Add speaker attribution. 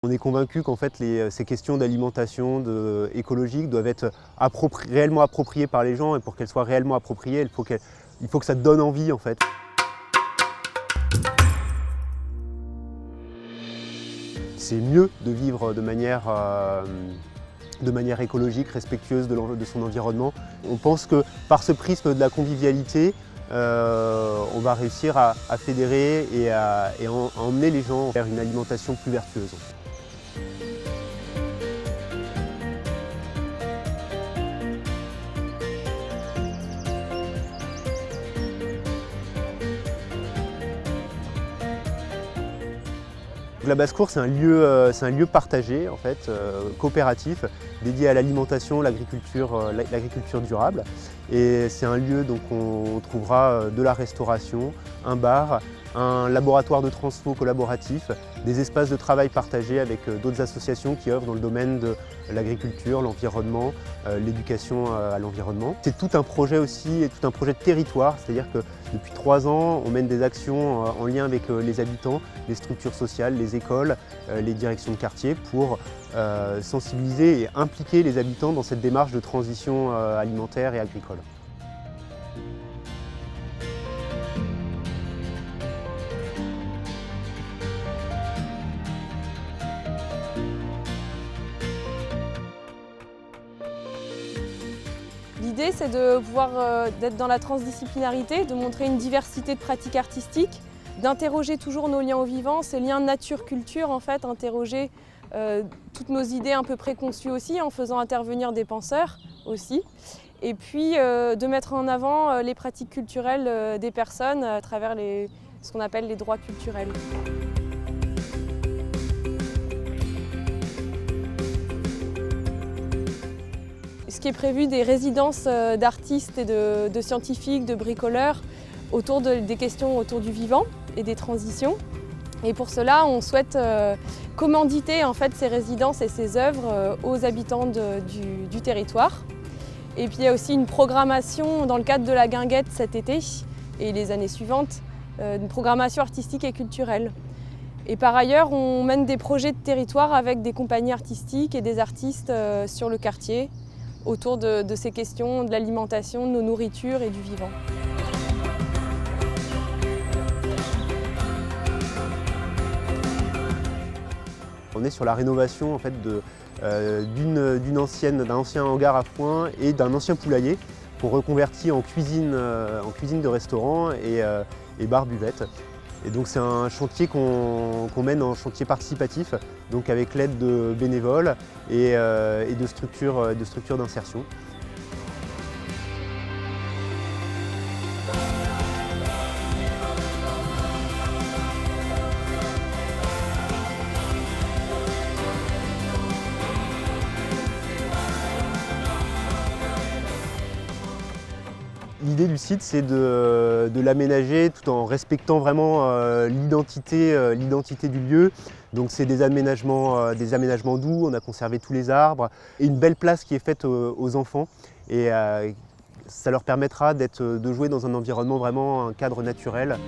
Speaker 1: On est convaincu qu'en fait ces questions d'alimentation écologique doivent être réellement appropriées par les gens, et pour qu'elles soient réellement appropriées, il faut que ça te donne envie en fait. C'est mieux de vivre de manière écologique, respectueuse de son environnement. On pense que par ce prisme de la convivialité, on va réussir à fédérer et à emmener les gens vers une alimentation plus vertueuse. La basse-cour, c'est un lieu partagé, en fait, coopératif, dédié à l'alimentation, l'agriculture durable. Et c'est un lieu donc on trouvera de la restauration, un bar, un laboratoire de transfo collaboratif, des espaces de travail partagés avec d'autres associations qui œuvrent dans le domaine de l'agriculture, l'environnement, l'éducation à l'environnement. C'est tout un projet aussi, et tout un projet de territoire, c'est-à-dire que depuis 3 ans, on mène des actions en lien avec les habitants, les structures sociales, les écoles, les directions de quartier pour sensibiliser et impliquer les habitants dans cette démarche de transition alimentaire et agricole.
Speaker 2: L'idée, c'est de pouvoir d'être dans la transdisciplinarité, de montrer une diversité de pratiques artistiques, d'interroger toujours nos liens au vivant, ces liens nature-culture en fait, interroger toutes nos idées un peu préconçues aussi, en faisant intervenir des penseurs aussi. Et puis de mettre en avant les pratiques culturelles des personnes à travers ce qu'on appelle les droits culturels. Ce qui est prévu, des résidences d'artistes et de scientifiques, de bricoleurs, autour des questions autour du vivant et des transitions. Et pour cela, on souhaite commanditer en fait, ces résidences et ces œuvres aux habitants du territoire. Et puis il y a aussi une programmation dans le cadre de la Guinguette cet été et les années suivantes, une programmation artistique et culturelle. Et par ailleurs, on mène des projets de territoire avec des compagnies artistiques et des artistes sur le quartier, autour de ces questions de l'alimentation, de nos nourritures et du vivant.
Speaker 1: On est sur la rénovation en fait, d'un ancien hangar à foin et d'un ancien poulailler qu'on reconvertit en cuisine de restaurant et bar-buvette. Et donc c'est un chantier qu'on mène en chantier participatif, donc avec l'aide de bénévoles et de structures d'insertion. L'idée du site, c'est de l'aménager tout en respectant vraiment l'identité du lieu. Donc c'est des aménagements doux, on a conservé tous les arbres et une belle place qui est faite aux enfants. Et ça leur permettra de jouer dans un environnement vraiment, un cadre naturel.